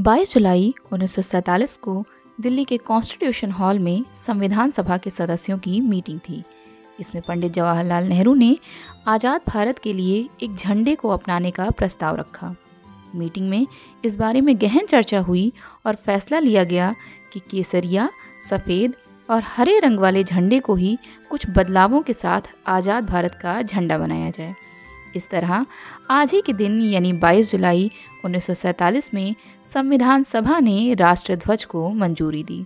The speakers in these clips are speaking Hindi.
22 जुलाई 1947 को दिल्ली के कॉन्स्टिट्यूशन हॉल में संविधान सभा के सदस्यों की मीटिंग थी। इसमें पंडित जवाहरलाल नेहरू ने आज़ाद भारत के लिए एक झंडे को अपनाने का प्रस्ताव रखा। मीटिंग में इस बारे में गहन चर्चा हुई और फैसला लिया गया कि केसरिया, सफ़ेद और हरे रंग वाले झंडे को ही कुछ बदलावों के साथ आज़ाद भारत का झंडा बनाया जाए। इस तरह आज ही के दिन यानी 22 जुलाई 1947 में संविधान सभा ने राष्ट्रध्वज को मंजूरी दी।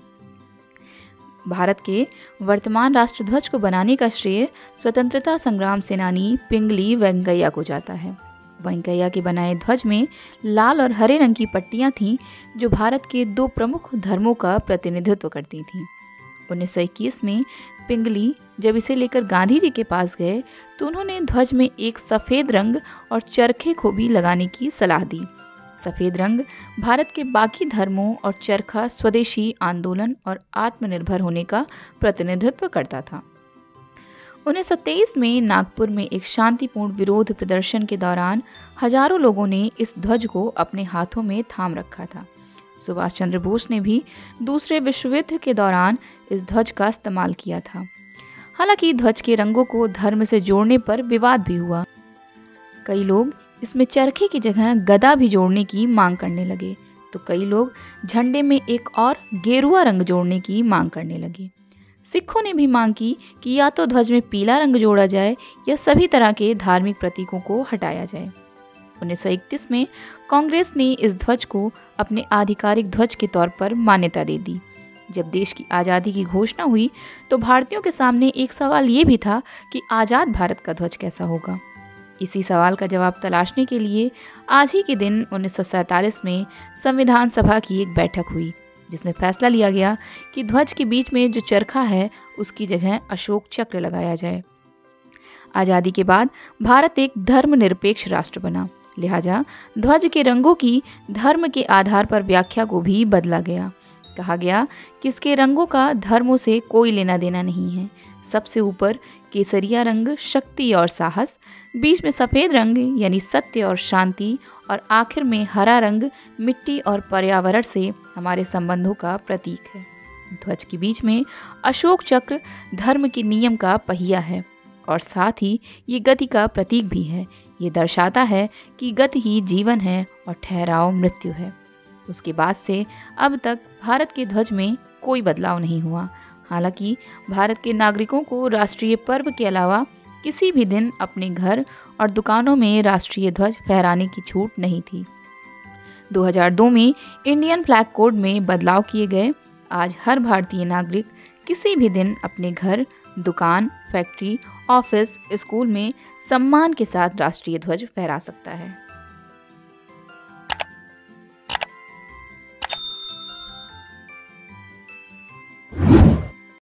भारत के वर्तमान राष्ट्रध्वज को बनाने का श्रेय स्वतंत्रता संग्राम सेनानी पिंगली वेंकैया को जाता है। वेंकैया के बनाए ध्वज में लाल और हरे रंग की पट्टियां थीं, जो भारत के दो प्रमुख धर्मों का प्रतिनिधित्व करती थीं। 1921 में पिंगली जब इसे लेकर गांधी जी के पास गए तो उन्होंने ध्वज में एक सफ़ेद रंग और चरखे को भी लगाने की सलाह दी। सफ़ेद रंग भारत के बाकी धर्मों और चरखा स्वदेशी आंदोलन और आत्मनिर्भर होने का प्रतिनिधित्व करता था। 1923 में नागपुर में एक शांतिपूर्ण विरोध प्रदर्शन के दौरान हजारों लोगों ने इस ध्वज को अपने हाथों में थाम रखा था। सुभाष चंद्र बोस ने भी दूसरे विश्व युद्ध के दौरान इस ध्वज का इस्तेमाल किया था। हालांकि ध्वज के रंगों को धर्म से जोड़ने पर विवाद भी हुआ। कई लोग इसमें चरखे की जगह गदा भी जोड़ने की मांग करने लगे, तो कई लोग झंडे में एक और गेरुआ रंग जोड़ने की मांग करने लगे। सिखों ने भी मांग की कि या तो ध्वज में पीला रंग जोड़ा जाए या सभी तरह के धार्मिक प्रतीकों को हटाया जाए। 1931 में कांग्रेस ने इस ध्वज को अपने आधिकारिक ध्वज के तौर पर मान्यता दे दी। जब देश की आज़ादी की घोषणा हुई तो भारतीयों के सामने एक सवाल ये भी था कि आज़ाद भारत का ध्वज कैसा होगा। इसी सवाल का जवाब तलाशने के लिए आज ही के दिन 1947 में संविधान सभा की एक बैठक हुई, जिसमें फैसला लिया गया कि ध्वज के बीच में जो चरखा है उसकी जगह अशोक चक्र लगाया जाए। आज़ादी के बाद भारत एक धर्मनिरपेक्ष राष्ट्र बना, लिहाजा ध्वज के रंगों की धर्म के आधार पर व्याख्या को भी बदला गया। कहा गया कि इसके रंगों का धर्मों से कोई लेना देना नहीं है। सबसे ऊपर केसरिया रंग शक्ति और साहस, बीच में सफ़ेद रंग यानी सत्य और शांति, और आखिर में हरा रंग मिट्टी और पर्यावरण से हमारे संबंधों का प्रतीक है। ध्वज के बीच में अशोक चक्र धर्म के नियम का पहिया है और साथ ही ये गति का प्रतीक भी है। ये दर्शाता है कि गति ही जीवन है और ठहराव मृत्यु है। उसके बाद से अब तक भारत के ध्वज में कोई बदलाव नहीं हुआ। हालांकि भारत के नागरिकों को राष्ट्रीय पर्व के अलावा किसी भी दिन अपने घर और दुकानों में राष्ट्रीय ध्वज फहराने की छूट नहीं थी। 2002 में इंडियन फ्लैग कोड में बदलाव किए गए। आज हर भारतीय नागरिक किसी भी दिन अपने घर, दुकान, फैक्ट्री, ऑफिस, स्कूल में सम्मान के साथ राष्ट्रीय ध्वज फहरा सकता है।